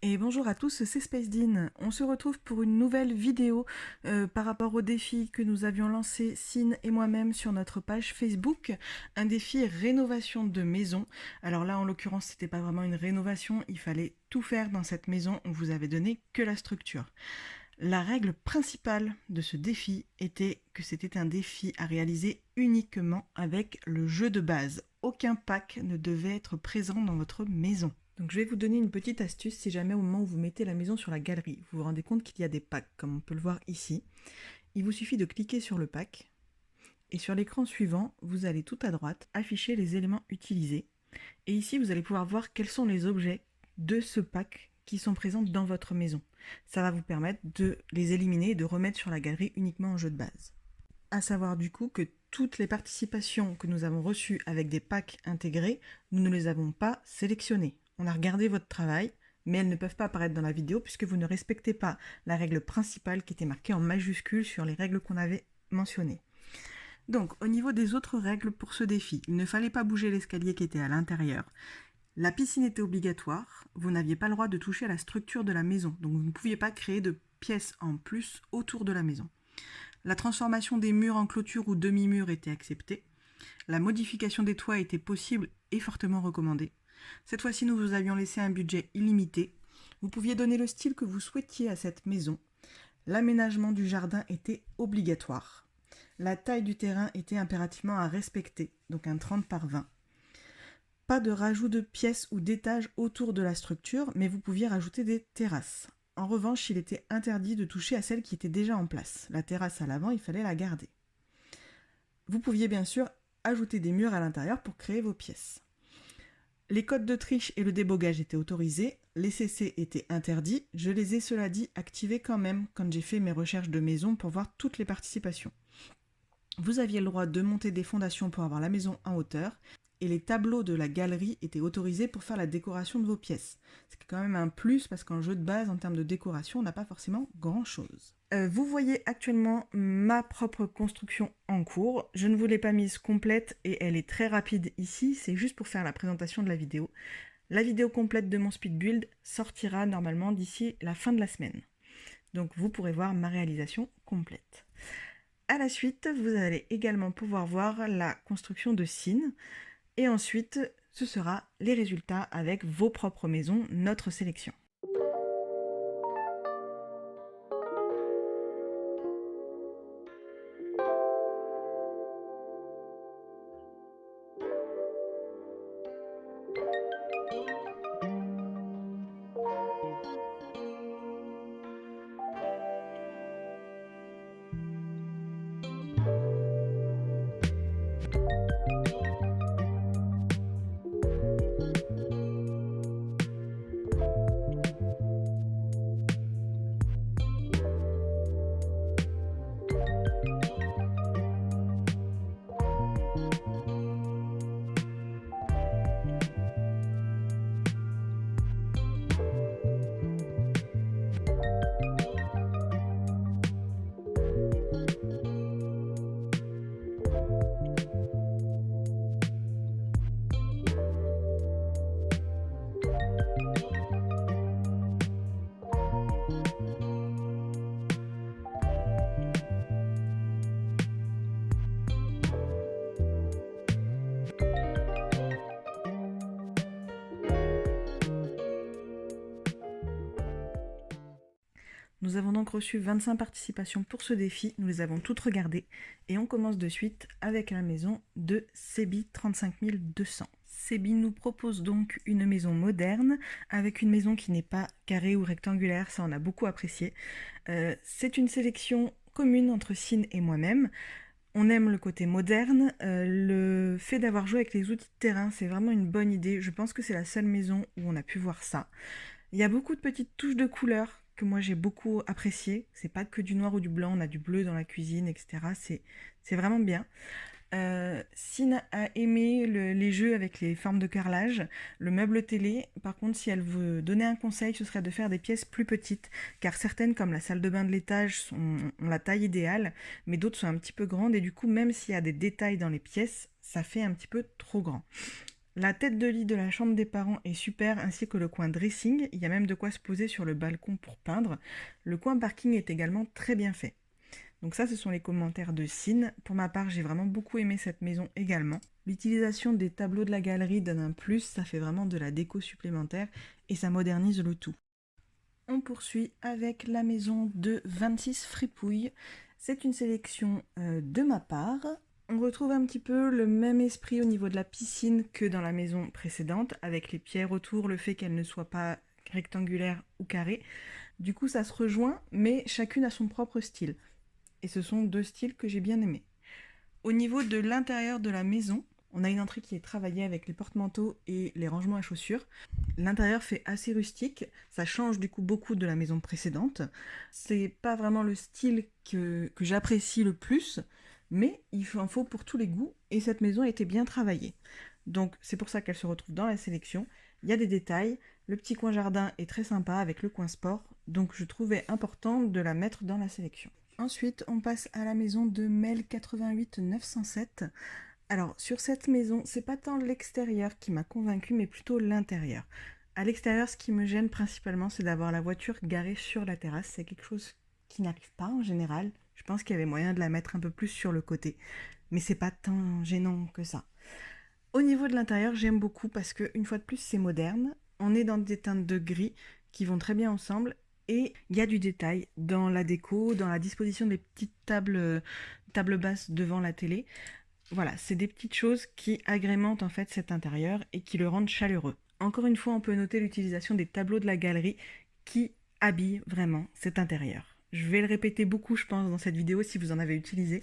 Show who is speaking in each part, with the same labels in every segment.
Speaker 1: Et bonjour à tous, c'est Space Dean. On se retrouve pour une nouvelle vidéo par rapport au défi que nous avions lancé Sine et moi-même sur notre page Facebook, un défi rénovation de maison. Alors là, en l'occurrence, c'était pas vraiment une rénovation, il fallait tout faire dans cette maison, on vous avait donné que la structure. La règle principale de ce défi était que c'était un défi à réaliser uniquement avec le jeu de base. Aucun pack ne devait être présent dans votre maison. Donc je vais vous donner une petite astuce si jamais au moment où vous mettez la maison sur la galerie, vous vous rendez compte qu'il y a des packs, comme on peut le voir ici. Il vous suffit de cliquer sur le pack et sur l'écran suivant, vous allez tout à droite afficher les éléments utilisés. Et ici, vous allez pouvoir voir quels sont les objets de ce pack qui sont présents dans votre maison. Ça va vous permettre de les éliminer et de remettre sur la galerie uniquement en jeu de base. À savoir du coup que toutes les participations que nous avons reçues avec des packs intégrés, nous ne les avons pas sélectionnées. On a regardé votre travail, mais elles ne peuvent pas apparaître dans la vidéo puisque vous ne respectez pas la règle principale qui était marquée en majuscule sur les règles qu'on avait mentionnées. Donc, au niveau des autres règles pour ce défi, il ne fallait pas bouger l'escalier qui était à l'intérieur. La piscine était obligatoire, vous n'aviez pas le droit de toucher à la structure de la maison, donc vous ne pouviez pas créer de pièces en plus autour de la maison. La transformation des murs en clôture ou demi-murs était acceptée. La modification des toits était possible et fortement recommandée. Cette fois-ci, nous vous avions laissé un budget illimité. Vous pouviez donner le style que vous souhaitiez à cette maison. L'aménagement du jardin était obligatoire. La taille du terrain était impérativement à respecter, donc un 30 par 20. Pas de rajout de pièces ou d'étages autour de la structure, mais vous pouviez rajouter des terrasses. En revanche, il était interdit de toucher à celle qui était déjà en place. La terrasse à l'avant, il fallait la garder. Vous pouviez bien sûr ajouter des murs à l'intérieur pour créer vos pièces. Les codes de triche et le débogage étaient autorisés, les CC étaient interdits, je les ai cela dit activés quand même quand j'ai fait mes recherches de maison pour voir toutes les participations. Vous aviez le droit de monter des fondations pour avoir la maison en hauteur, et les tableaux de la galerie étaient autorisés pour faire la décoration de vos pièces. C'est quand même un plus parce qu'en jeu de base, en termes de décoration, on n'a pas forcément grand-chose. Vous voyez actuellement ma propre construction en cours. Je ne vous l'ai pas mise complète et elle est très rapide ici, c'est juste pour faire la présentation de la vidéo. La vidéo complète de mon speed build sortira normalement d'ici la fin de la semaine. Donc vous pourrez voir ma réalisation complète. À la suite, vous allez également pouvoir voir la construction de Sine. Et ensuite, ce sera les résultats avec vos propres maisons, notre sélection. Nous avons donc reçu 25 participations pour ce défi, nous les avons toutes regardées et on commence de suite avec la maison de Sebi 35200. Sebi nous propose donc une maison moderne avec une maison qui n'est pas carrée ou rectangulaire, ça on a beaucoup apprécié. C'est une sélection commune entre Sine et moi-même. On aime le côté moderne, le fait d'avoir joué avec les outils de terrain, c'est vraiment une bonne idée. Je pense que c'est la seule maison où on a pu voir ça. Il y a beaucoup de petites touches de couleurs que moi j'ai beaucoup appréciées. C'est pas que du noir ou du blanc, on a du bleu dans la cuisine, etc. C'est vraiment bien. Sine a aimé les jeux avec les formes de carrelage, le meuble télé. Par contre, si elle veut donner un conseil, ce serait de faire des pièces plus petites, car certaines, comme la salle de bain de l'étage, ont la taille idéale, mais d'autres sont un petit peu grandes, et du coup, même s'il y a des détails dans les pièces, ça fait un petit peu trop grand. La tête de lit de la chambre des parents est super, ainsi que le coin dressing. Il y a même de quoi se poser sur le balcon pour peindre. Le coin parking est également très bien fait. Donc ça, ce sont les commentaires de Cine. Pour ma part, j'ai vraiment beaucoup aimé cette maison également. L'utilisation des tableaux de la galerie donne un plus, ça fait vraiment de la déco supplémentaire et ça modernise le tout. On poursuit avec la maison de 26 Fripouille. C'est une sélection de ma part. On retrouve un petit peu le même esprit au niveau de la piscine que dans la maison précédente, avec les pierres autour, le fait qu'elle ne soit pas rectangulaire ou carrée. Du coup, ça se rejoint, mais chacune a son propre style. Et ce sont deux styles que j'ai bien aimés. Au niveau de l'intérieur de la maison, on a une entrée qui est travaillée avec les porte-manteaux et les rangements à chaussures. L'intérieur fait assez rustique, ça change du coup beaucoup de la maison précédente. C'est pas vraiment le style que j'apprécie le plus, mais il en faut pour tous les goûts et cette maison a été bien travaillée. Donc c'est pour ça qu'elle se retrouve dans la sélection. Il y a des détails, le petit coin jardin est très sympa avec le coin sport, donc je trouvais important de la mettre dans la sélection. Ensuite, on passe à la maison de Mel 88 907. Alors, sur cette maison, c'est pas tant l'extérieur qui m'a convaincue, mais plutôt l'intérieur. À l'extérieur, ce qui me gêne principalement, c'est d'avoir la voiture garée sur la terrasse. C'est quelque chose qui n'arrive pas en général. Je pense qu'il y avait moyen de la mettre un peu plus sur le côté. Mais c'est pas tant gênant que ça. Au niveau de l'intérieur, j'aime beaucoup parce que, une fois de plus, c'est moderne. On est dans des teintes de gris qui vont très bien ensemble. Et il y a du détail dans la déco, dans la disposition des petites tables basses devant la télé. Voilà, c'est des petites choses qui agrémentent en fait cet intérieur et qui le rendent chaleureux. Encore une fois, on peut noter l'utilisation des tableaux de la galerie qui habillent vraiment cet intérieur. Je vais le répéter beaucoup, je pense, dans cette vidéo si vous en avez utilisé.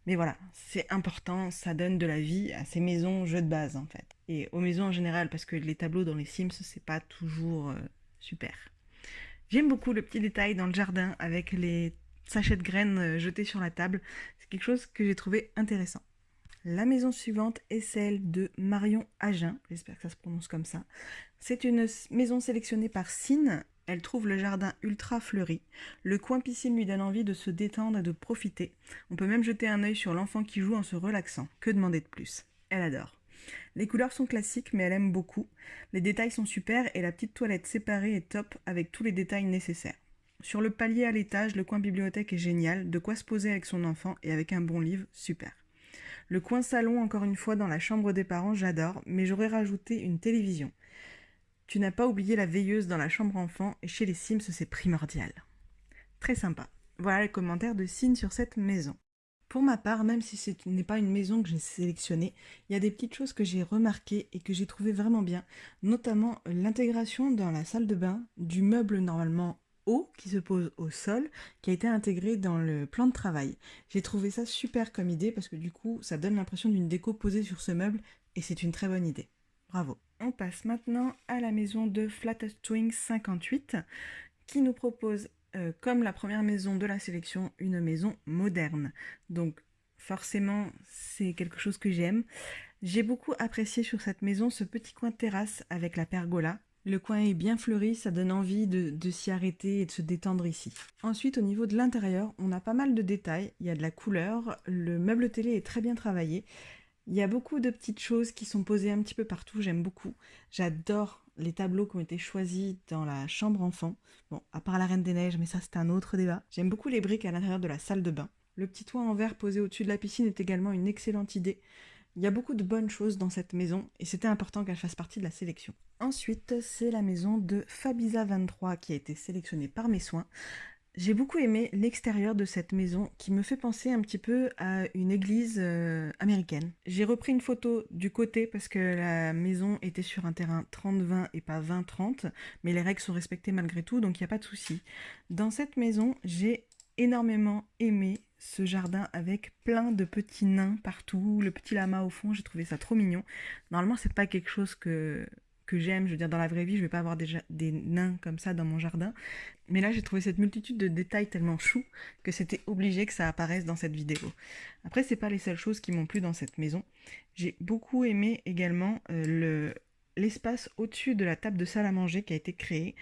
Speaker 1: Mais voilà, c'est important, ça donne de la vie à ces maisons jeux de base en fait. Et aux maisons en général, parce que les tableaux dans les Sims, c'est pas toujours super. J'aime beaucoup le petit détail dans le jardin avec les sachets de graines jetés sur la table. C'est quelque chose que j'ai trouvé intéressant. La maison suivante est celle de Marion Agen, j'espère que ça se prononce comme ça. C'est une maison sélectionnée par Cine. Elle trouve le jardin ultra fleuri. Le coin piscine lui donne envie de se détendre et de profiter. On peut même jeter un œil sur l'enfant qui joue en se relaxant. Que demander de plus? Elle adore. Les couleurs sont classiques, mais elle aime beaucoup. Les détails sont super et la petite toilette séparée est top avec tous les détails nécessaires. Sur le palier à l'étage, le coin bibliothèque est génial, de quoi se poser avec son enfant et avec un bon livre, super. Le coin salon, encore une fois, dans la chambre des parents, j'adore, mais j'aurais rajouté une télévision. Tu n'as pas oublié la veilleuse dans la chambre enfant, et chez les Sims, c'est primordial. Très sympa. Voilà les commentaires de Cine sur cette maison. Pour ma part, même si ce n'est pas une maison que j'ai sélectionnée, il y a des petites choses que j'ai remarquées et que j'ai trouvées vraiment bien, notamment l'intégration dans la salle de bain du meuble normalement haut qui se pose au sol, qui a été intégré dans le plan de travail. J'ai trouvé ça super comme idée parce que du coup, ça donne l'impression d'une déco posée sur ce meuble et c'est une très bonne idée. Bravo. On passe maintenant à la maison de Flattest Twins 58 qui nous propose comme la première maison de la sélection, une maison moderne. Donc forcément, c'est quelque chose que j'aime. J'ai beaucoup apprécié sur cette maison ce petit coin de terrasse avec la pergola. Le coin est bien fleuri, ça donne envie de s'y arrêter et de se détendre ici. Ensuite, au niveau de l'intérieur, on a pas mal de détails. Il y a de la couleur, le meuble télé est très bien travaillé. Il y a beaucoup de petites choses qui sont posées un petit peu partout, j'aime beaucoup. J'adore les tableaux qui ont été choisis dans la chambre enfant. Bon, à part la Reine des Neiges, mais ça c'est un autre débat. J'aime beaucoup les briques à l'intérieur de la salle de bain. Le petit toit en verre posé au-dessus de la piscine est également une excellente idée. Il y a beaucoup de bonnes choses dans cette maison et c'était important qu'elle fasse partie de la sélection. Ensuite, c'est la maison de Fabiza 23 qui a été sélectionnée par mes soins. J'ai beaucoup aimé l'extérieur de cette maison qui me fait penser un petit peu à une église américaine. J'ai repris une photo du côté parce que la maison était sur un terrain 30-20 et pas 20-30, mais les règles sont respectées malgré tout, donc il n'y a pas de souci. Dans cette maison, j'ai énormément aimé ce jardin avec plein de petits nains partout, le petit lama au fond, j'ai trouvé ça trop mignon. Normalement, c'est pas quelque chose que j'aime, je veux dire dans la vraie vie, je vais pas avoir des nains comme ça dans mon jardin. Mais là, j'ai trouvé cette multitude de détails tellement choux que c'était obligé que ça apparaisse dans cette vidéo. Après, c'est pas les seules choses qui m'ont plu dans cette maison. J'ai beaucoup aimé également l'espace au-dessus de la table de salle à manger qui a été créée.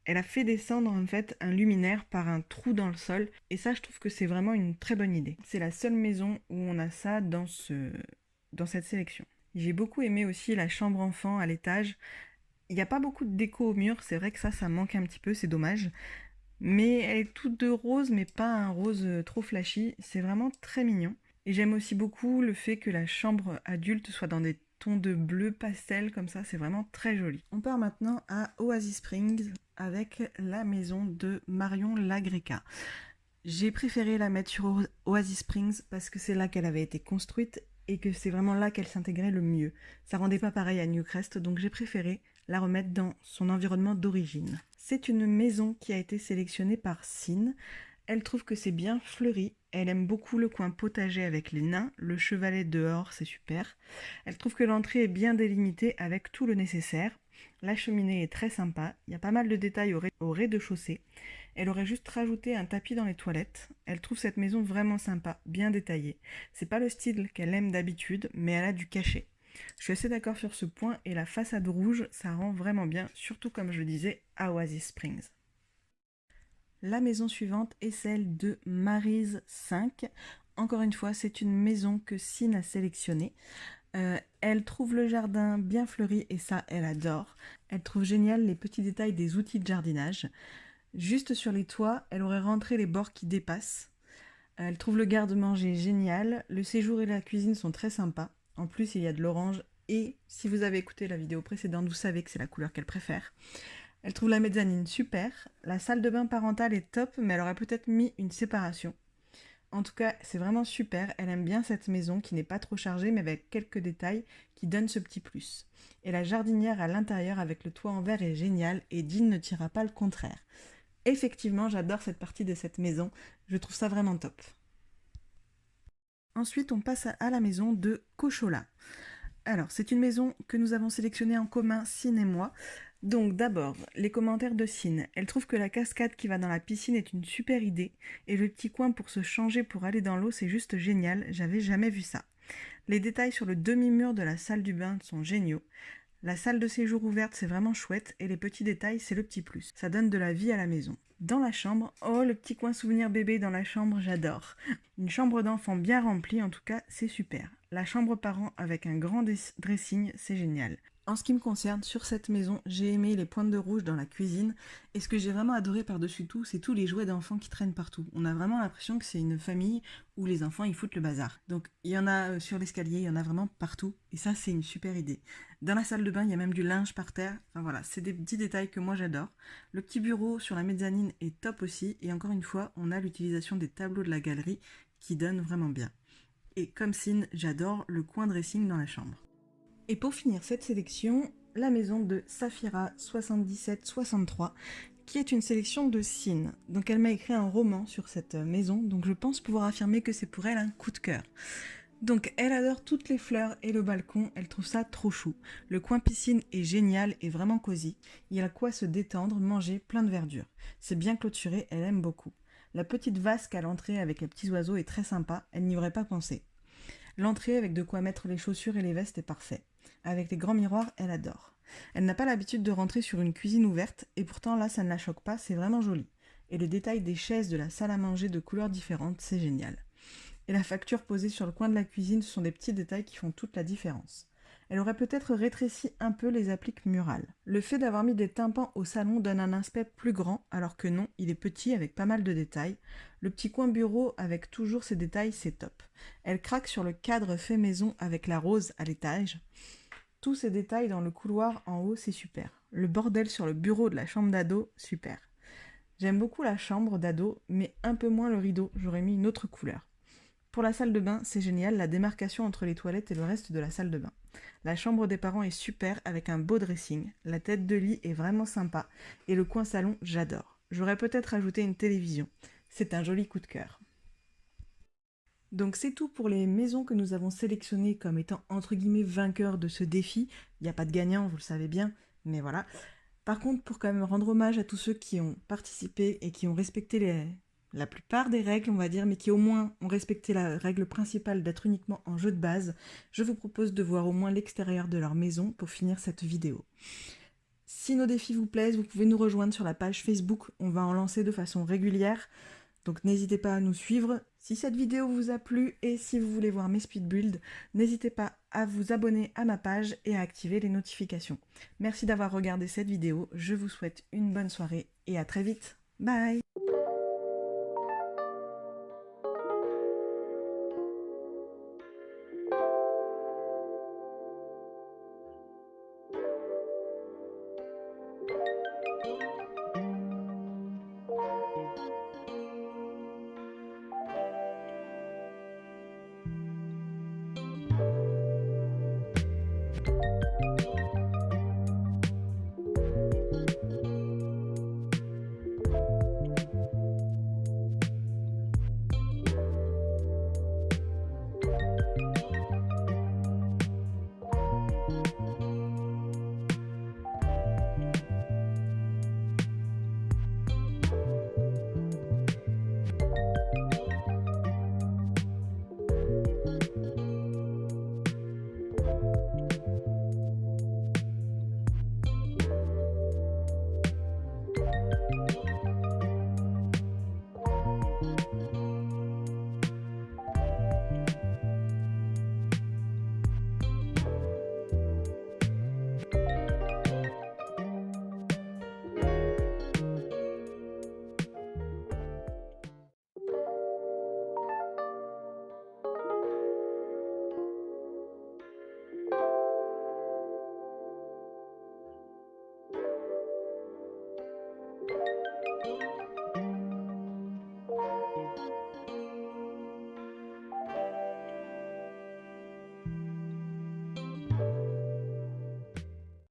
Speaker 1: Elle a fait descendre en fait un luminaire par un trou dans le sol. Et ça, je trouve que c'est vraiment une très bonne idée. C'est la seule maison où on a ça dans cette sélection. J'ai beaucoup aimé aussi la chambre enfant à l'étage. Il n'y a pas beaucoup de déco au mur, c'est vrai que ça manque un petit peu, c'est dommage. Mais elle est toute de rose, mais pas un rose trop flashy. C'est vraiment très mignon. Et j'aime aussi beaucoup le fait que la chambre adulte soit dans des tons de bleu pastel, comme ça, c'est vraiment très joli. On part maintenant à Oasis Springs avec la maison de Marion Lagreca. J'ai préféré la mettre sur Oasis Springs parce que c'est là qu'elle avait été construite et que c'est vraiment là qu'elle s'intégrait le mieux. Ça rendait pas pareil à Newcrest, donc j'ai préféré la remettre dans son environnement d'origine. C'est une maison qui a été sélectionnée par Sin. Elle trouve que c'est bien fleuri. Elle aime beaucoup le coin potager avec les nains. Le chevalet dehors, c'est super. Elle trouve que l'entrée est bien délimitée avec tout le nécessaire. La cheminée est très sympa. Il y a pas mal de détails au rez-de-chaussée. Elle aurait juste rajouté un tapis dans les toilettes. Elle trouve cette maison vraiment sympa, bien détaillée. C'est pas le style qu'elle aime d'habitude, mais elle a du cachet. Je suis assez d'accord sur ce point et la façade rouge, ça rend vraiment bien, surtout comme je le disais, à Oasis Springs. La maison suivante est celle de Maryse 5. Encore une fois, c'est une maison que Sin a sélectionnée. Elle trouve le jardin bien fleuri et ça, elle adore. Elle trouve génial les petits détails des outils de jardinage. Juste sur les toits, elle aurait rentré les bords qui dépassent. Elle trouve le garde-manger génial. Le séjour et la cuisine sont très sympas. En plus, il y a de l'orange. Et si vous avez écouté la vidéo précédente, vous savez que c'est la couleur qu'elle préfère. Elle trouve la mezzanine super. La salle de bain parentale est top, mais elle aurait peut-être mis une séparation. En tout cas, c'est vraiment super. Elle aime bien cette maison qui n'est pas trop chargée, mais avec quelques détails qui donnent ce petit plus. Et la jardinière à l'intérieur avec le toit en verre est géniale et Dean ne dira pas le contraire. Effectivement, j'adore cette partie de cette maison. Je trouve ça vraiment top. Ensuite, on passe à la maison de Cochola. Alors, c'est une maison que nous avons sélectionnée en commun, Sin et moi. Donc d'abord, les commentaires de Sin. Elle trouve que la cascade qui va dans la piscine est une super idée. Et le petit coin pour se changer pour aller dans l'eau, c'est juste génial. J'avais jamais vu ça. Les détails sur le demi-mur de la salle du bain sont géniaux. La salle de séjour ouverte, c'est vraiment chouette, et les petits détails, c'est le petit plus. Ça donne de la vie à la maison. Dans la chambre, oh, le petit coin souvenir bébé dans la chambre, j'adore. Une chambre d'enfant bien remplie, en tout cas, c'est super. La chambre parent avec un grand dressing, c'est génial. En ce qui me concerne, sur cette maison, j'ai aimé les pointes de rouge dans la cuisine. Et ce que j'ai vraiment adoré par-dessus tout, c'est tous les jouets d'enfants qui traînent partout. On a vraiment l'impression que c'est une famille où les enfants, ils foutent le bazar. Donc, il y en a sur l'escalier, il y en a vraiment partout. Et ça, c'est une super idée. Dans la salle de bain, il y a même du linge par terre. Enfin voilà, c'est des petits détails que moi j'adore. Le petit bureau sur la mezzanine est top aussi. Et encore une fois, on a l'utilisation des tableaux de la galerie qui donne vraiment bien. Et comme Sin, j'adore le coin dressing dans la chambre. Et pour finir cette sélection, la maison de Safira 7763, qui est une sélection de Sin. Donc elle m'a écrit un roman sur cette maison, donc je pense pouvoir affirmer que c'est pour elle un coup de cœur. Donc elle adore toutes les fleurs et le balcon, elle trouve ça trop chou. Le coin piscine est génial et vraiment cosy. Il y a quoi se détendre, manger, plein de verdure. C'est bien clôturé, elle aime beaucoup. La petite vasque à l'entrée avec les petits oiseaux est très sympa, elle n'y aurait pas pensé. L'entrée avec de quoi mettre les chaussures et les vestes est parfait. Avec les grands miroirs, elle adore. Elle n'a pas l'habitude de rentrer sur une cuisine ouverte, et pourtant là, ça ne la choque pas, c'est vraiment joli. Et le détail des chaises de la salle à manger de couleurs différentes, c'est génial. Et la facture posée sur le coin de la cuisine, ce sont des petits détails qui font toute la différence. Elle aurait peut-être rétréci un peu les appliques murales. Le fait d'avoir mis des tympans au salon donne un aspect plus grand, alors que non, il est petit avec pas mal de détails. Le petit coin bureau avec toujours ces détails, c'est top. Elle craque sur le cadre fait maison avec la rose à l'étage. Tous ces détails dans le couloir en haut, c'est super. Le bordel sur le bureau de la chambre d'ado, super. J'aime beaucoup la chambre d'ado, mais un peu moins le rideau, j'aurais mis une autre couleur. Pour la salle de bain, c'est génial, la démarcation entre les toilettes et le reste de la salle de bain. La chambre des parents est super avec un beau dressing, la tête de lit est vraiment sympa, et le coin salon, j'adore. J'aurais peut-être ajouté une télévision. C'est un joli coup de cœur. Donc c'est tout pour les maisons que nous avons sélectionnées comme étant entre guillemets vainqueurs de ce défi. Il n'y a pas de gagnant, vous le savez bien, mais voilà. Par contre, pour quand même rendre hommage à tous ceux qui ont participé et qui ont respecté la plupart des règles, on va dire, mais qui au moins ont respecté la règle principale d'être uniquement en jeu de base, je vous propose de voir au moins l'extérieur de leur maison pour finir cette vidéo. Si nos défis vous plaisent, vous pouvez nous rejoindre sur la page Facebook, on va en lancer de façon régulière. Donc n'hésitez pas à nous suivre. Si cette vidéo vous a plu et si vous voulez voir mes speed builds, n'hésitez pas à vous abonner à ma page et à activer les notifications. Merci d'avoir regardé cette vidéo, je vous souhaite une bonne soirée et à très vite. Bye!